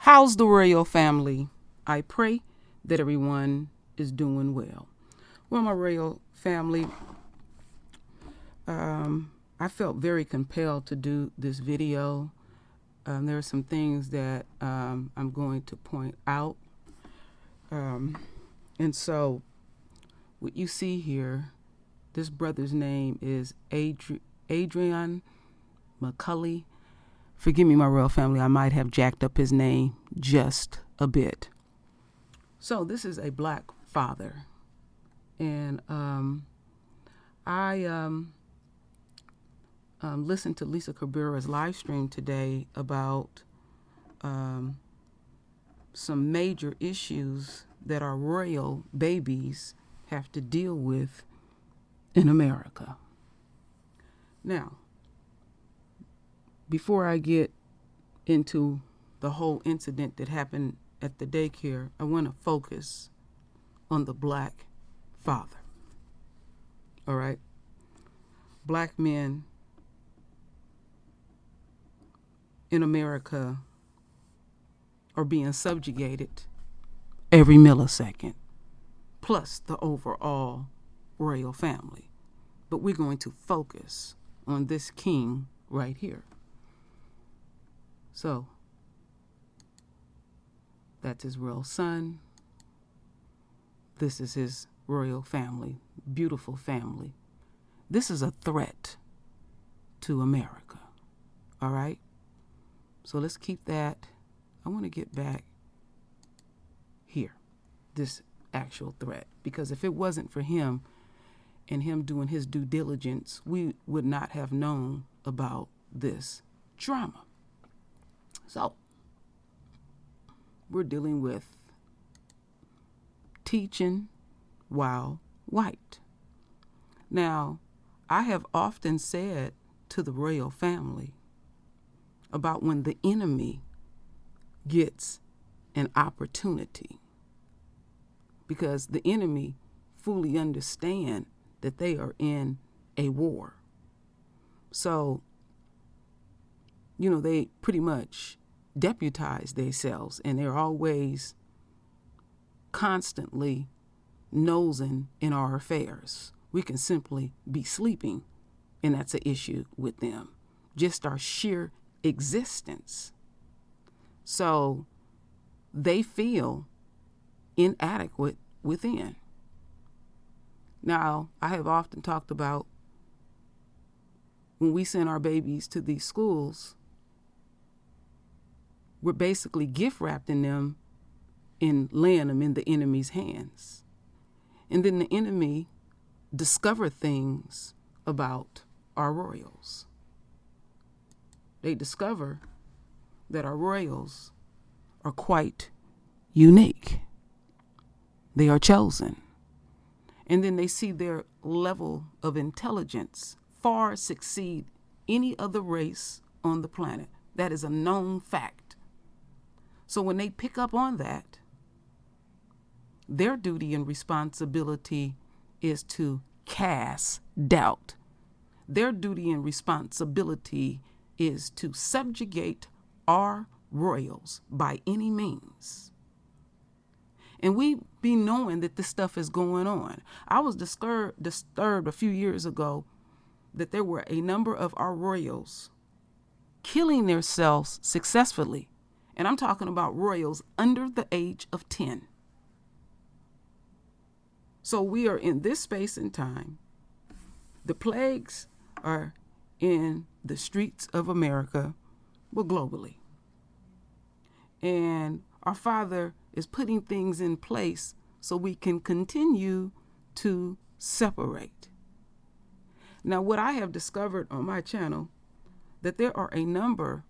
How's the royal family? I pray that everyone is doing well. Well, my royal family, I felt very compelled to do this video. There are some things that I'm going to point out. And so what you see here, this brother's name is Adrian McCulley. Forgive me, my royal family, I might have jacked up his name just a bit. So this is a black father. And I listened to Lisa Cabrera's live stream today about some major issues that our royal babies have to deal with in America. Now, before I get into the whole incident that happened at the daycare, I want to focus on the black father. All right? Black men in America are being subjugated every millisecond, plus the overall royal family. But we're going to focus on this king right here. So, that's his royal son. This is his royal family, beautiful family. This is a threat to America, all right? So let's keep that. I want to get back here, this actual threat, because if it wasn't for him and him doing his due diligence, we would not have known about this drama. So, we're dealing with teaching while white. Now, I have often said to the royal family about when the enemy gets an opportunity, because the enemy fully understand that they are in a war. So, they pretty much deputize themselves, and they're always constantly nosing in our affairs. We can simply be sleeping, and that's an issue with them. Just our sheer existence. So they feel inadequate within. Now, I have often talked about when we send our babies to these schools, we're basically gift wrapping them and laying them in the enemy's hands. And then the enemy discover things about our royals. They discover that our royals are quite unique. They are chosen. And then they see their level of intelligence far succeed any other race on the planet. That is a known fact. So when they pick up on that, their duty and responsibility is to cast doubt. Their duty and responsibility is to subjugate our royals by any means. And we be knowing that this stuff is going on. I was disturbed a few years ago that there were a number of our royals killing themselves successfully. And I'm talking about royals under the age of 10. So we are in this space and time. The plagues are in the streets of America, well, globally. And our Father is putting things in place so we can continue to separate. Now, what I have discovered on my channel, that there are a number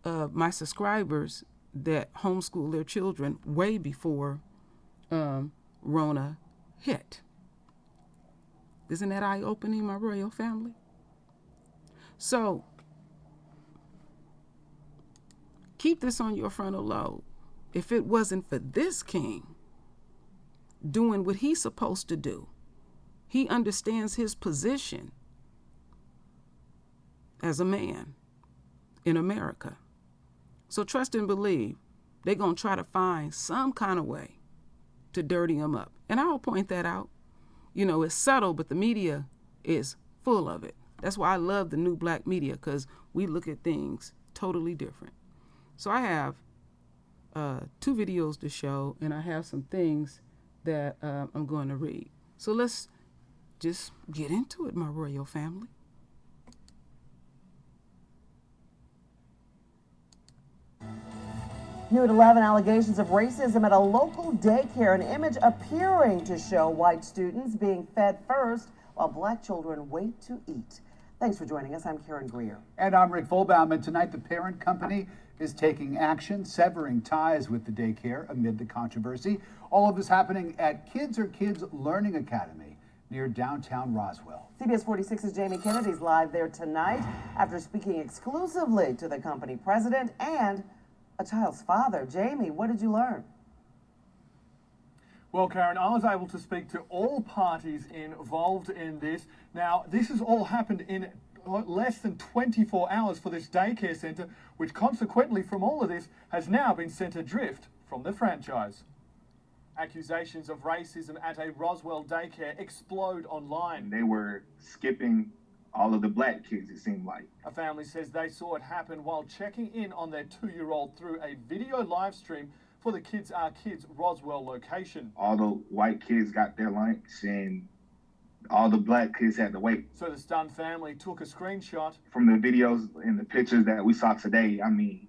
of my subscribers that homeschool their children way before Rona hit. Isn't that eye-opening, my royal family? So, keep this on your frontal lobe. If it wasn't for this king doing what he's supposed to do, he understands his position as a man in America. So trust and believe they're going to try to find some kind of way to dirty him up. And I'll point that out. You know, it's subtle, but the media is full of it. That's why I love the new black media, because we look at things totally different. So I have 2 videos to show, and I have some things that I'm going to read. So let's just get into it, my royal family. New at 11, allegations of racism at a local daycare, an image appearing to show white students being fed first while black children wait to eat. Thanks for joining us. I'm Karen Greer. And I'm Rick Volbaum, and tonight the parent company is taking action, severing ties with the daycare amid the controversy. All of this happening at Kids Are Kids Learning Academy near downtown Roswell. CBS 46's Jamie Kennedy's live there tonight after speaking exclusively to the company president and a child's father. Jamie, what did you learn? Well, Karen, I was able to speak to all parties involved in this. Now, this has all happened in less than 24 hours for this daycare centre, which consequently from all of this has now been sent adrift from the franchise. Accusations of racism at a Roswell daycare explode online. They were skipping all of the black kids, it seemed like. A family says they saw it happen while checking in on their 2-year-old through a video live stream for the Kids Are Kids Roswell location. All the white kids got their lunch and all the black kids had to wait. So the stunned family took a screenshot. From the videos and the pictures that we saw today, I mean,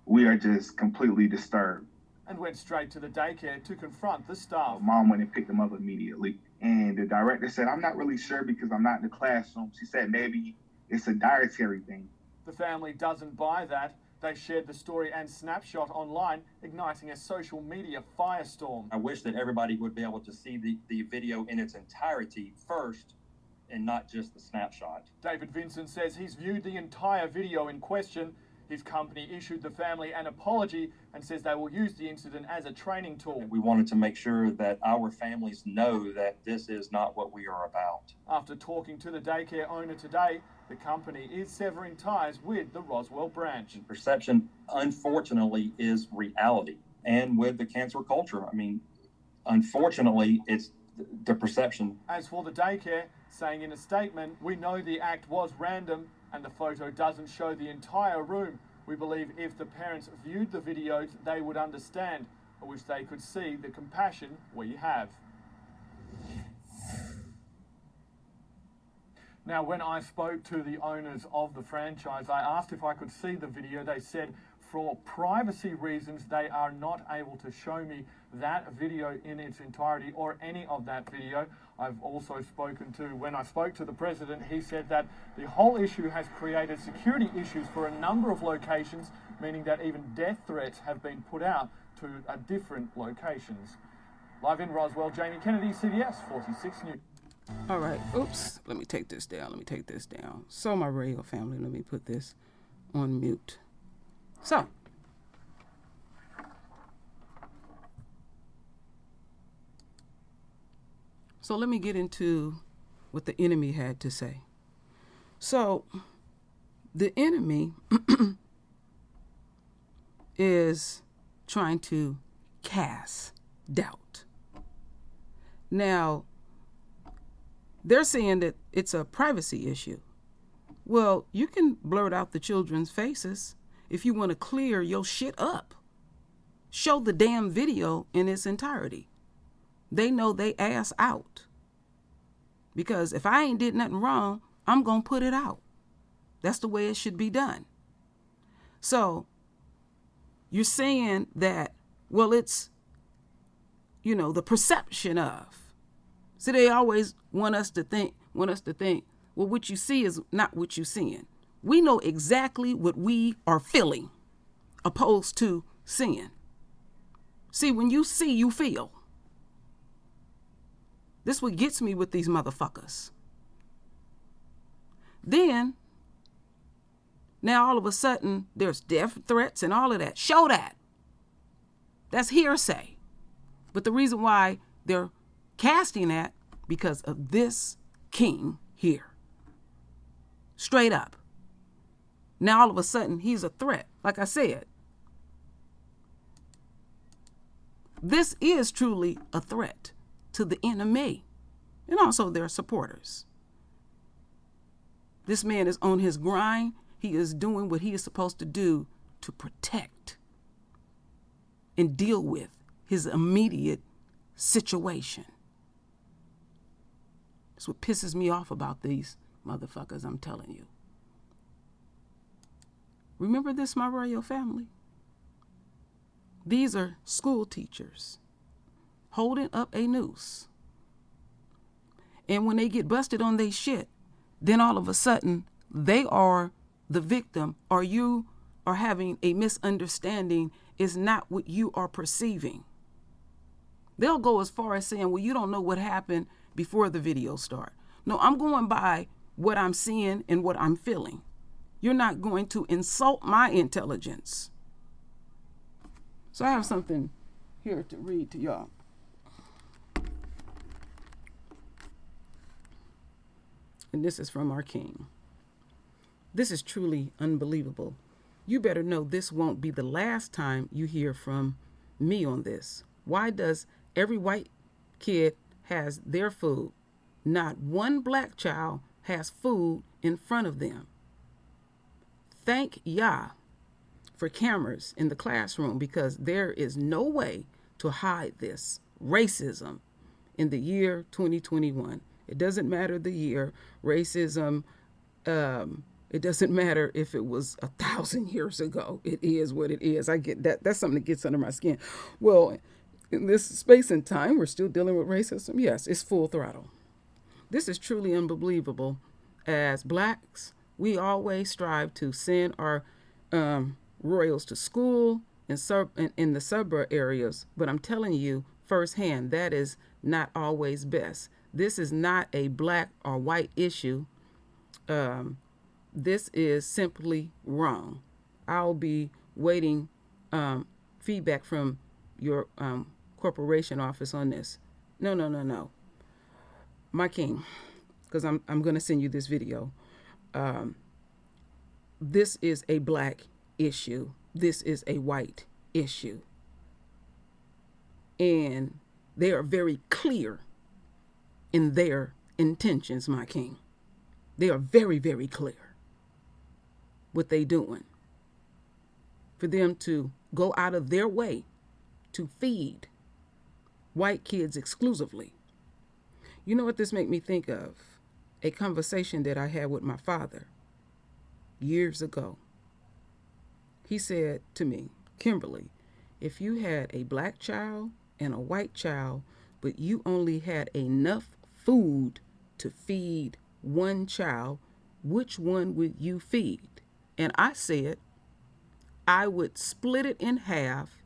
we are just completely disturbed. And went straight to the daycare to confront the staff. Mom went and picked them up immediately. And the director said, I'm not really sure because I'm not in the classroom. She said maybe it's a dietary thing. The family doesn't buy that. They shared the story and snapshot online, igniting a social media firestorm. I wish that everybody would be able to see the video in its entirety first and not just the snapshot. David Vincent says he's viewed the entire video in question. His company issued the family an apology and says they will use the incident as a training tool. We wanted to make sure that our families know that this is not what we are about. After talking to the daycare owner today, the company is severing ties with the Roswell branch. Perception, unfortunately, is reality. And with the cancer culture, I mean, unfortunately, it's the perception. As for the daycare, saying in a statement, we know the act was random and the photo doesn't show the entire room. We believe if the parents viewed the videos, they would understand. I wish they could see the compassion we have. Now, when I spoke to the owners of the franchise, I asked if I could see the video. They said for privacy reasons, they are not able to show me that video in its entirety or any of that video. I've also spoken to, when I spoke to the president, he said that the whole issue has created security issues for a number of locations, meaning that even death threats have been put out to different locations. Live in Roswell, Jamie Kennedy, CBS 46 News. All right. Oops. Let me take this down. So, my royal family, let me put this on mute. So, let me get into what the enemy had to say. So, the enemy is trying to cast doubt. Now, they're saying that it's a privacy issue. Well, you can blurt out the children's faces if you want to clear your shit up. Show the damn video in its entirety. They know they ass out. Because if I ain't did nothing wrong, I'm going to put it out. That's the way it should be done. So, you're saying that, well, it's, the perception of. So they always want us to think, well, what you see is not what you're seeing. We know exactly what we are feeling, opposed to seeing. See, when you see, you feel. This is what gets me with these motherfuckers. Then, now all of a sudden, there's death threats and all of that. Show that. That's hearsay. But the reason why they're casting that, because of this king here. Straight up. Now all of a sudden, he's a threat. Like I said, This is truly a threat to the enemy and also their supporters. This man is on his grind. He is doing what he is supposed to do to protect and deal with his immediate situation. That's what pisses me off about these motherfuckers, I'm telling you. Remember this, my royal family? These are school teachers holding up a noose. And when they get busted on their shit, then all of a sudden they are the victim, or you are having a misunderstanding is not what you are perceiving. They'll go as far as saying, well, you don't know what happened before the video start. No, I'm going by what I'm seeing and what I'm feeling. You're not going to insult my intelligence. So I have something here to read to y'all. And this is from our king. This is truly unbelievable. You better know this won't be the last time you hear from me on this. Why does every white kid has their food? Not one black child has food in front of them. Thank Yah for cameras in the classroom, because there is no way to hide this racism in the year 2021. It doesn't matter the year. Racism, it doesn't matter if it was 1,000 years ago. It is what it is. I get that. That's something that gets under my skin. Well, in this space and time, we're still dealing with racism. Yes, it's full throttle. This is truly unbelievable. As blacks, we always strive to send our royals to school in the suburb areas. But I'm telling you firsthand, that is not always best. This is not a black or white issue. This is simply wrong. I'll be waiting feedback from your corporation office on this. No. My king, because I'm going to send you this video. This is a black issue. This is a white issue. And they are very clear in their intentions, my king. They are very, very clear what they doing. For them to go out of their way to feed white kids exclusively. You know what this make me think of? A conversation that I had with my father years ago. He said to me, Kimberly, if you had a black child and a white child, but you only had enough food to feed one child, which one would you feed? And I said, I would split it in half,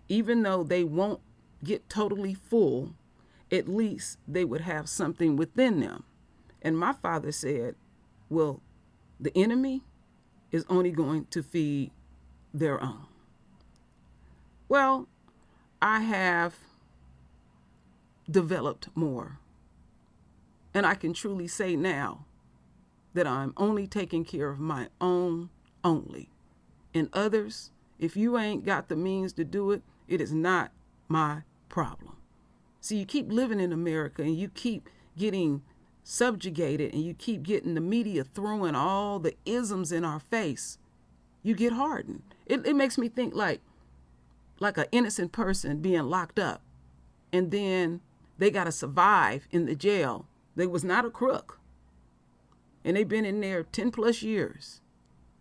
even though they won't get totally full, at least they would have something within them. And my father said, well, the enemy is only going to feed their own. Well, I have developed more. And I can truly say now that I'm only taking care of my own only. And others, if you ain't got the means to do it, it is not my problem. See, you keep living in America and you keep getting subjugated and you keep getting the media throwing all the isms in our face. You get hardened. It makes me think like an innocent person being locked up and then they got to survive in the jail. They was not a crook. And they've been in there 10 plus years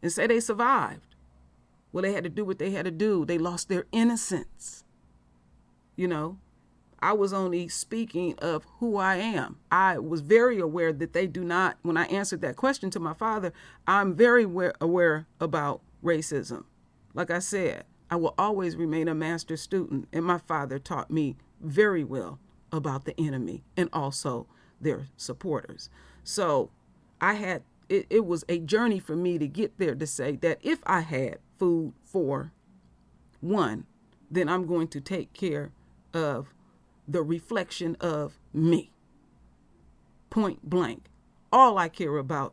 and say they survived. Well, they had to do what they had to do. They lost their innocence. You know, I was only speaking of who I am. I was very aware that they do not, when I answered that question to my father, I'm very aware about racism. Like I said, I will always remain a master student. And my father taught me very well about the enemy and also their supporters. So it was a journey for me to get there to say that if I had food for one, then I'm going to take care of the reflection of me. Point blank. All I care about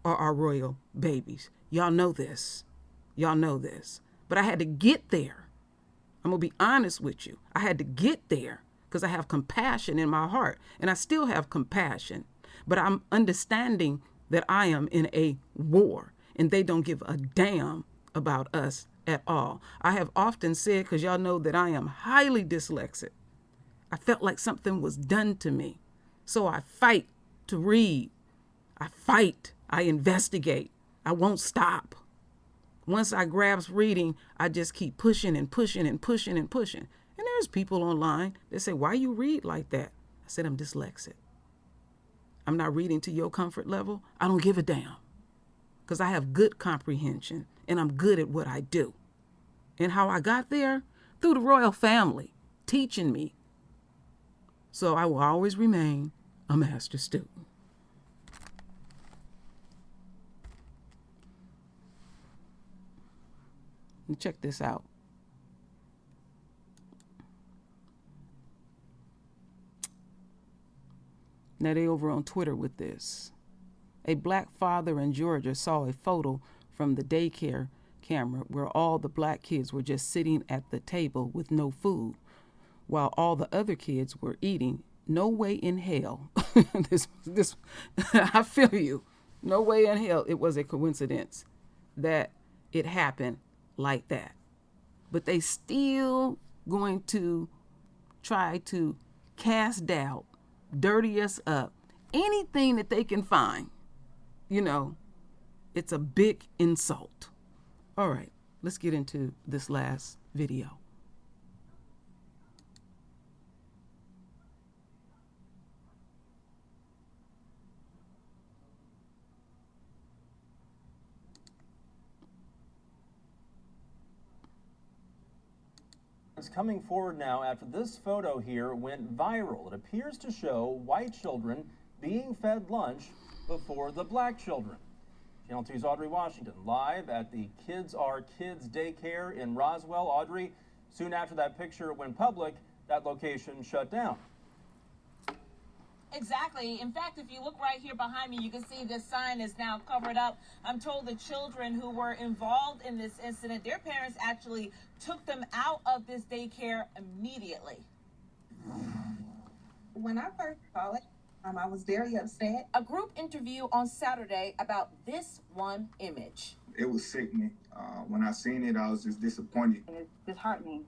are our royal babies. Y'all know this. But I had to get there. I'm going to be honest with you. I had to get there because I have compassion in my heart, and I still have compassion. But I'm understanding that I am in a war, and they don't give a damn about us at all. I have often said, because y'all know that I am highly dyslexic, I felt like something was done to me. So I fight to read. I fight. I investigate. I won't stop. Once I grasp reading, I just keep pushing and pushing and pushing and pushing. And there's people online that say, why you read like that? I said, I'm dyslexic. I'm not reading to your comfort level. I don't give a damn. Because I have good comprehension and I'm good at what I do. And how I got there? Through the royal family, teaching me. So I will always remain a master student. And check this out. Now they over on Twitter with this. A black father in Georgia saw a photo from the daycare camera where all the black kids were just sitting at the table with no food, while all the other kids were eating. No way in hell. this I feel you. No way in hell it was a coincidence that it happened like that. But they still going to try to cast doubt, dirty us up, anything that they can find. You know, it's a big insult. All right, let's get into this last video. It's coming forward now after this photo here went viral. It appears to show white children being fed lunch before the black children. Channel 2's Audrey Washington live at the Kids Are Kids daycare in Roswell. Audrey, soon after that picture went public, that location shut down. Exactly. In fact, if you look right here behind me, you can see this sign is now covered up. I'm told the children who were involved in this incident, their parents actually took them out of this daycare immediately. When I first saw it, I was very upset. A group interview on Saturday about this one image. It was sickening. When I seen it, I was just disappointed. It's disheartening.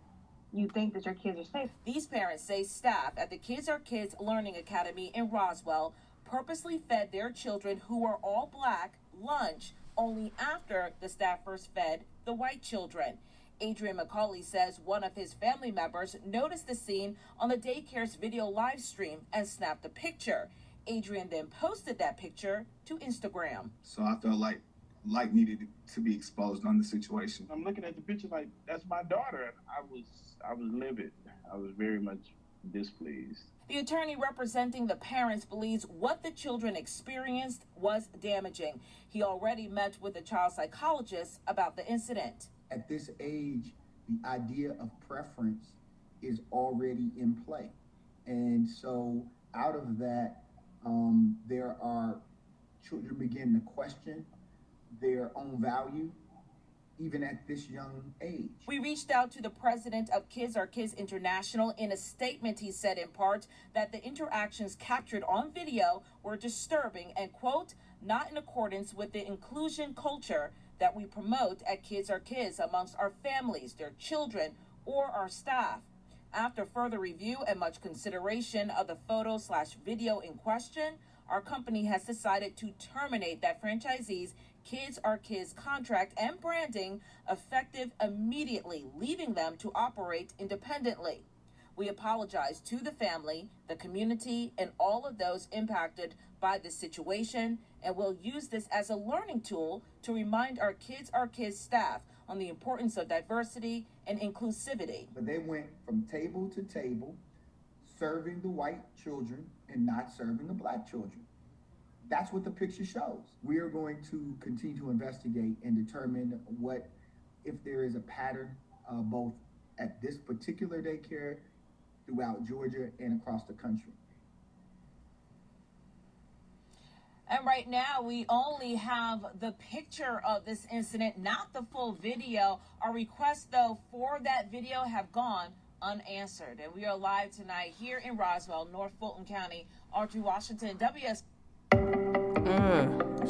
You think that your kids are safe. These parents say staff at the Kids Are Kids Learning Academy in Roswell purposely fed their children, who are all black, lunch only after the staffers fed the white children. Adrian McCauley says one of his family members noticed the scene on the daycare's video live stream and snapped a picture. Adrian then posted that picture to Instagram. So I felt like light needed to be exposed on the situation. I'm looking at the picture like, that's my daughter, and I was livid. I was very much displeased. The attorney representing the parents believes what the children experienced was damaging. He already met with a child psychologist about the incident. At this age, the idea of preference is already in play. And so out of that, there are children begin to question their own value, even at this young age. We reached out to the president of Kids Are Kids International. In a statement, he said in part that the interactions captured on video were disturbing and, quote, not in accordance with the inclusion culture that we promote at Kids Are Kids amongst our families, their children, or our staff. After further review and much consideration of the photo/video in question, our company has decided to terminate that franchisee's Kids Are Kids contract and branding effective immediately, leaving them to operate independently. We apologize to the family, the community, and all of those impacted by this situation, and we'll use this as a learning tool to remind our Kids Are Kids staff on the importance of diversity and inclusivity. But they went from table to table, serving the white children and not serving the black children. That's what the picture shows. We are going to continue to investigate and determine if there is a pattern, both at this particular daycare, throughout Georgia and across the country. And right now, we only have the picture of this incident, not the full video. Our requests, though, for that video have gone unanswered. And we are live tonight here in Roswell, North Fulton County. Audrey Washington, WS.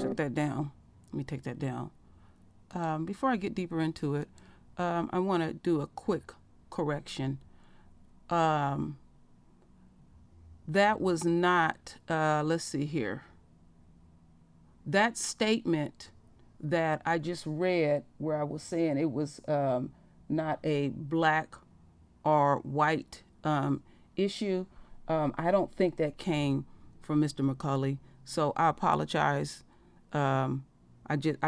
Shut that down. Let me take that down. Before I get deeper into it, I want to do a quick correction. That was not, let's see here. That statement that I just read where I was saying it was not a black or white issue, I don't think that came from Mr. McCulley. So I apologize. I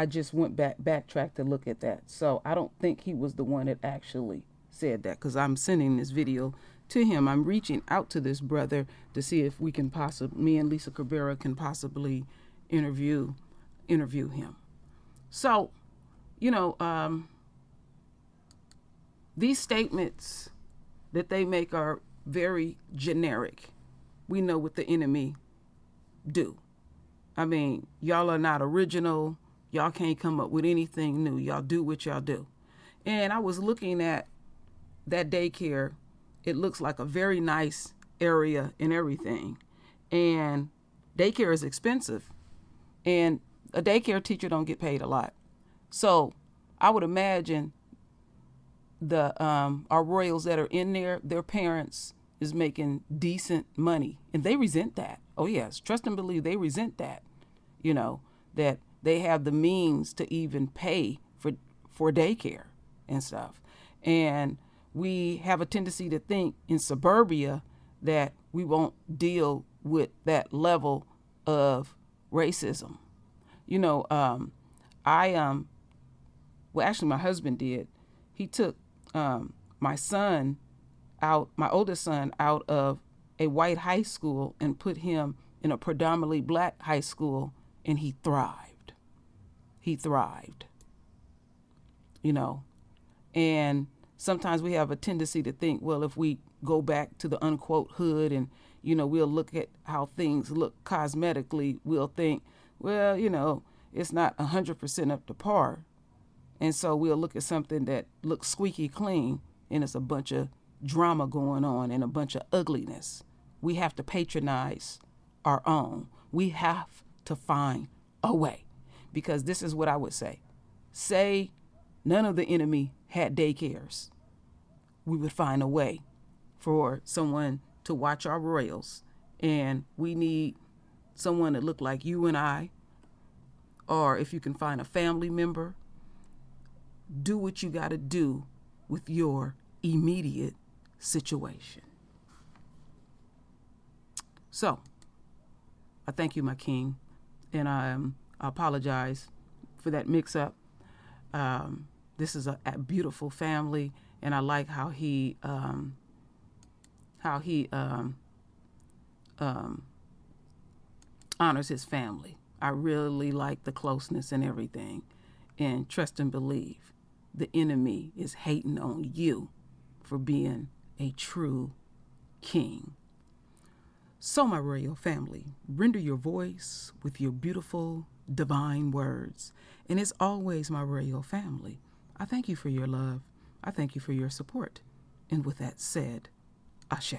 just went backtracked to look at that. So I don't think he was the one that actually said that, because I'm sending this video to him. I'm reaching out to this brother to see if we can me and Lisa Cabrera can possibly interview him. So, these statements that they make are very generic. We know what the enemy do. I mean, y'all are not original. Y'all can't come up with anything new. Y'all do what y'all do. And I was looking at that daycare. It looks like a very nice area and everything. And daycare is expensive. And a daycare teacher don't get paid a lot. So I would imagine our Royals that are in there, their parents is making decent money. And they resent that. Oh, yes. Trust and believe they resent that, that they have the means to even pay for daycare and stuff. And we have a tendency to think in suburbia that we won't deal with that level of racism. Well, actually my husband did. He took my oldest son out of a white high school and put him in a predominantly black high school, and he thrived. And sometimes we have a tendency to think, well, if we go back to the unquote hood and, we'll look at how things look cosmetically, we'll think, well, it's not 100% up to par. And so we'll look at something that looks squeaky clean and it's a bunch of drama going on and a bunch of ugliness. We have to patronize our own. We have to find a way, because this is what I would say. Say none of the enemy had daycares. We would find a way for someone to watch our Royals, and we need someone that look like you and I, or if you can find a family member, do what you got to do with your immediate situation. So, I thank you, my king, and I apologize for that mix-up. This is a beautiful family, and I like how he honors his family. I really like the closeness and everything. And trust and believe, the enemy is hating on you for being a true king. So, my royal family, render your voice with your beautiful, divine words. And as always, my royal family, I thank you for your love. I thank you for your support. And with that said, Ashe.